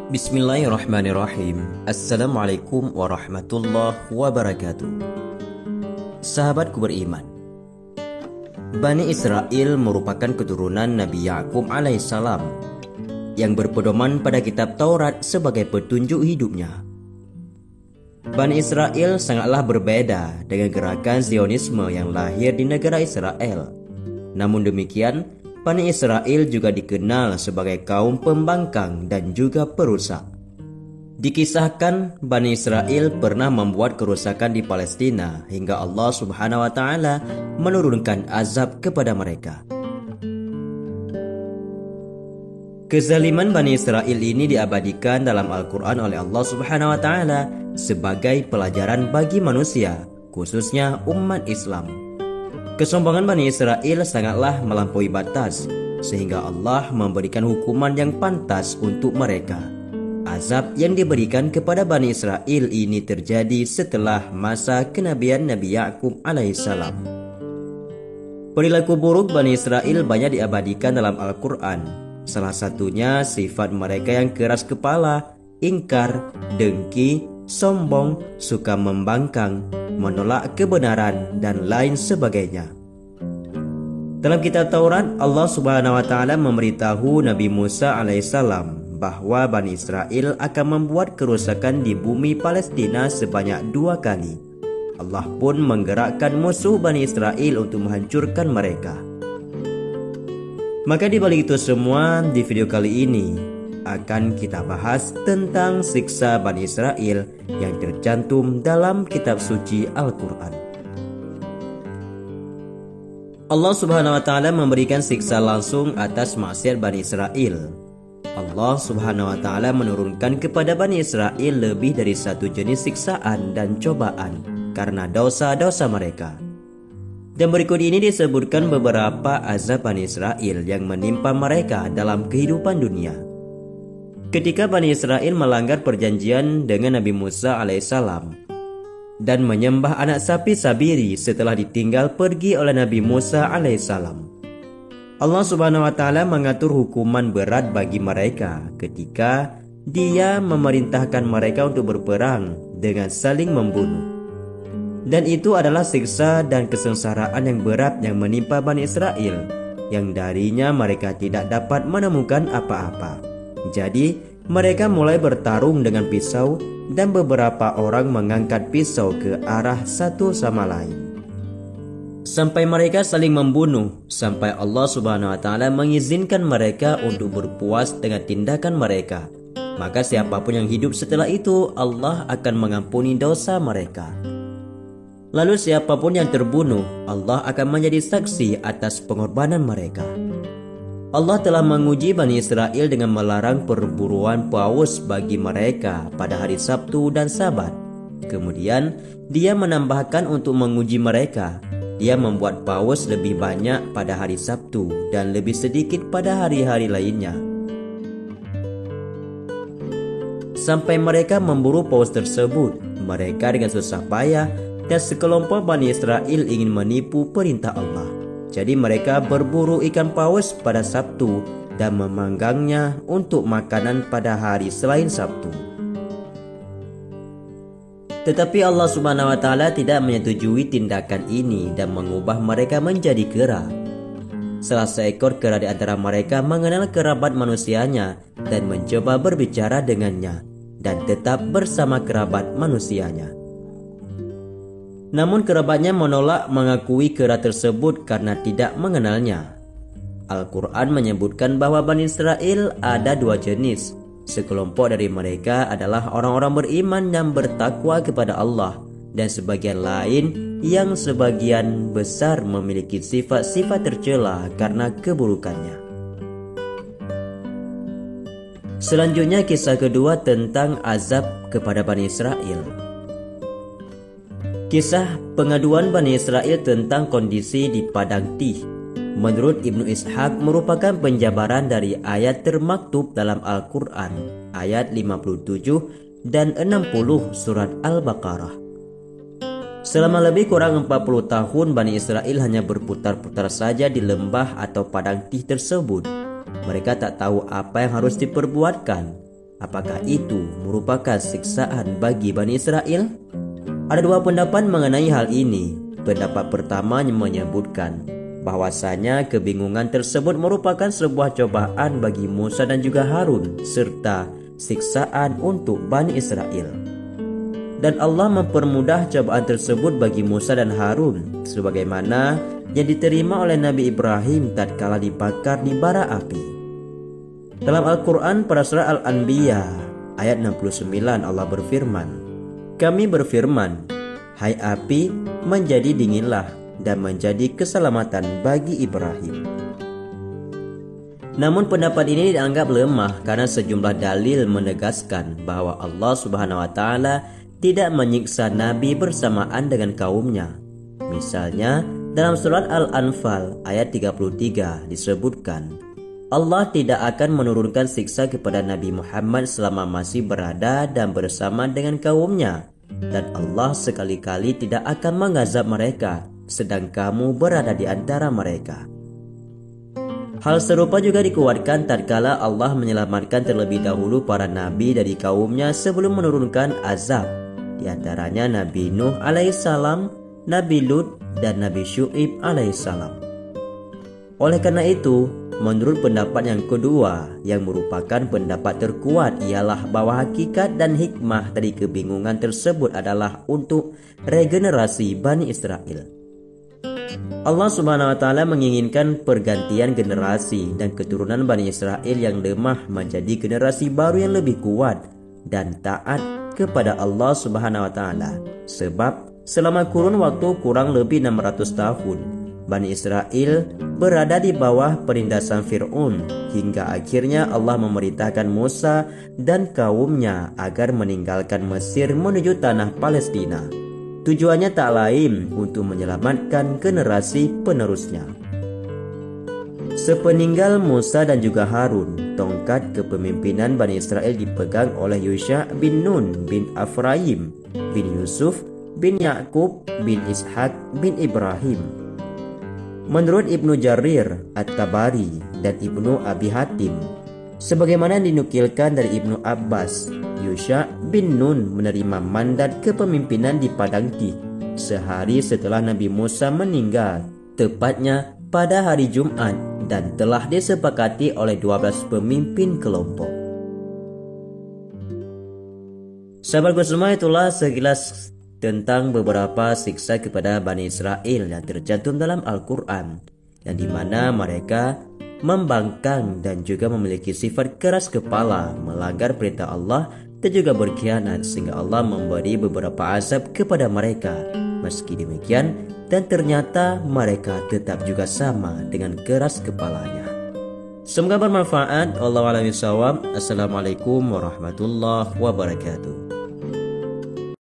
Bismillahirrahmanirrahim. Assalamualaikum warahmatullahi wabarakatuh. Sahabatku beriman, Bani Israel merupakan keturunan Nabi Yakub alaihissalam yang berpedoman pada kitab Taurat sebagai petunjuk hidupnya. Bani Israel sangatlah berbeda dengan gerakan Zionisme yang lahir di negara Israel. Namun demikian, Bani Israel juga dikenal sebagai kaum pembangkang dan juga perusak. Dikisahkan Bani Israel pernah membuat kerusakan di Palestina hingga Allah Subhanahu wa taala menurunkan azab kepada mereka. Kezaliman Bani Israel ini diabadikan dalam Al-Quran oleh Allah Subhanahu wa taala sebagai pelajaran bagi manusia, khususnya umat Islam. Kesombongan Bani Israel sangatlah melampaui batas, sehingga Allah memberikan hukuman yang pantas untuk mereka. Azab yang diberikan kepada Bani Israel ini terjadi setelah masa kenabian Nabi Yakub alaihissalam. Perilaku buruk Bani Israel banyak diabadikan dalam Al-Quran. Salah satunya sifat mereka yang keras kepala, ingkar, dengki, sombong, suka membangkang, menolak kebenaran, dan lain sebagainya. Dalam kitab Taurat, Allah Subhanahu wa taala memberitahu Nabi Musa alaihissalam bahwa Bani Israel akan membuat kerusakan di bumi Palestina sebanyak 2 kali. Allah pun menggerakkan musuh Bani Israel untuk menghancurkan mereka. Maka di balik itu semua, di video kali ini akan kita bahas tentang siksa Bani Israel yang tercantum dalam kitab suci Al-Quran. Allah Subhanahu wa taala memberikan siksa langsung atas maksiat Bani Israel. Allah Subhanahu wa taala menurunkan kepada Bani Israel lebih dari 1 jenis siksaan dan cobaan karena dosa-dosa mereka. Dan berikut ini disebutkan beberapa azab Bani Israel yang menimpa mereka dalam kehidupan dunia. Ketika Bani Israel melanggar perjanjian dengan Nabi Musa alaihissalam dan menyembah anak sapi Sabiri setelah ditinggal pergi oleh Nabi Musa alaihissalam, Allah Subhanahu wa taala mengatur hukuman berat bagi mereka ketika Dia memerintahkan mereka untuk berperang dengan saling membunuh. Dan itu adalah siksa dan kesengsaraan yang berat yang menimpa Bani Israel, yang darinya mereka tidak dapat menemukan apa-apa. Jadi mereka mulai bertarung dengan pisau, dan beberapa orang mengangkat pisau ke arah satu sama lain sampai mereka saling membunuh, sampai Allah Subhanahu wa taala mengizinkan mereka untuk berpuas dengan tindakan mereka. Maka siapapun yang hidup setelah itu, Allah akan mengampuni dosa mereka. Lalu siapapun yang terbunuh, Allah akan menjadi saksi atas pengorbanan mereka. Allah telah menguji Bani Israel dengan melarang perburuan paus bagi mereka pada hari Sabtu dan Sabat. Kemudian Dia menambahkan untuk menguji mereka. Dia membuat paus lebih banyak pada hari Sabtu dan lebih sedikit pada hari-hari lainnya, sampai mereka memburu paus tersebut. Mereka dengan susah payah, dan sekelompok Bani Israel ingin menipu perintah Allah. Jadi mereka berburu ikan paus pada Sabtu dan memanggangnya untuk makanan pada hari selain Sabtu. Tetapi Allah Subhanahu wa taala tidak menyetujui tindakan ini dan mengubah mereka menjadi kera. Salah seekor kera di antara mereka mengenal kerabat manusianya dan mencoba berbicara dengannya dan tetap bersama kerabat manusianya. Namun kerabatnya menolak mengakui kera tersebut karena tidak mengenalnya. Al-Quran menyebutkan bahwa Bani Israel ada 2 jenis. Sekelompok dari mereka adalah orang-orang beriman yang bertakwa kepada Allah, dan sebagian lain yang sebagian besar memiliki sifat-sifat tercela karena keburukannya. Selanjutnya kisah kedua tentang azab kepada Bani Israel. Kisah pengaduan Bani Israel tentang kondisi di Padang Tih menurut Ibnu Ishaq merupakan penjabaran dari ayat termaktub dalam Al-Quran, ayat 57 dan 60 surat Al-Baqarah. Selama lebih kurang 40 tahun Bani Israel hanya berputar-putar saja di lembah atau padang Tih tersebut. Mereka tak tahu apa yang harus diperbuatkan. Apakah itu merupakan siksaan bagi Bani Israel? Ada dua pendapat mengenai hal ini. Pendapat pertama menyebutkan bahwasanya kebingungan tersebut merupakan sebuah cobaan bagi Musa dan juga Harun serta siksaan untuk Bani Israel. Dan Allah mempermudah cobaan tersebut bagi Musa dan Harun sebagaimana yang diterima oleh Nabi Ibrahim tatkala dibakar di bara api. Dalam Al-Quran pada surah Al-Anbiya ayat 69 Allah berfirman, "Kami berfirman, hai api, menjadi dinginlah dan menjadi keselamatan bagi Ibrahim." Namun pendapat ini dianggap lemah karena sejumlah dalil menegaskan bahwa Allah Subhanahu wa taala tidak menyiksa Nabi bersamaan dengan kaumnya. Misalnya dalam surat Al-Anfal ayat 33 disebutkan, Allah tidak akan menurunkan siksa kepada Nabi Muhammad selama masih berada dan bersama dengan kaumnya, dan Allah sekali-kali tidak akan mengazab mereka sedang kamu berada di antara mereka. Hal serupa juga dikuatkan tatkala Allah menyelamatkan terlebih dahulu para nabi dari kaumnya sebelum menurunkan azab, di antaranya Nabi Nuh alaihissalam, Nabi Lut, dan Nabi Syu'ib alaihissalam. Oleh karena itu, menurut pendapat yang kedua yang merupakan pendapat terkuat ialah bahwa hakikat dan hikmah dari kebingungan tersebut adalah untuk regenerasi Bani Israel. Allah Subhanahu wa taala menginginkan pergantian generasi dan keturunan Bani Israel yang lemah menjadi generasi baru yang lebih kuat dan taat kepada Allah Subhanahu wa taala. Sebab selama kurun waktu kurang lebih 600 tahun Bani Israel berada di bawah penindasan Fir'aun hingga akhirnya Allah memerintahkan Musa dan kaumnya agar meninggalkan Mesir menuju tanah Palestina. Tujuannya tak lain untuk menyelamatkan generasi penerusnya. Sepeninggal Musa dan juga Harun, tongkat kepemimpinan Bani Israel dipegang oleh Yusha bin Nun bin Afraim bin Yusuf bin Yakub bin Ishak bin Ibrahim. Menurut Ibnu Jarir At-Tabari dan Ibnu Abi Hatim, sebagaimana dinukilkan dari Ibnu Abbas, Yusha bin Nun menerima mandat kepemimpinan di Padang Kih sehari setelah Nabi Musa meninggal, tepatnya pada hari Jumat, dan telah disepakati oleh 12 pemimpin kelompok. Sahabatku semua, itulah sekilas tentang beberapa siksa kepada Bani Israel yang tercantum dalam Al-Quran, yang dimana mereka membangkang dan juga memiliki sifat keras kepala, melanggar perintah Allah dan juga berkhianat, sehingga Allah memberi beberapa azab kepada mereka. Meski demikian, dan ternyata mereka tetap juga sama dengan keras kepalanya. Semoga bermanfaat. Wallahu a'lam bishawab. Assalamualaikum warahmatullahi wabarakatuh.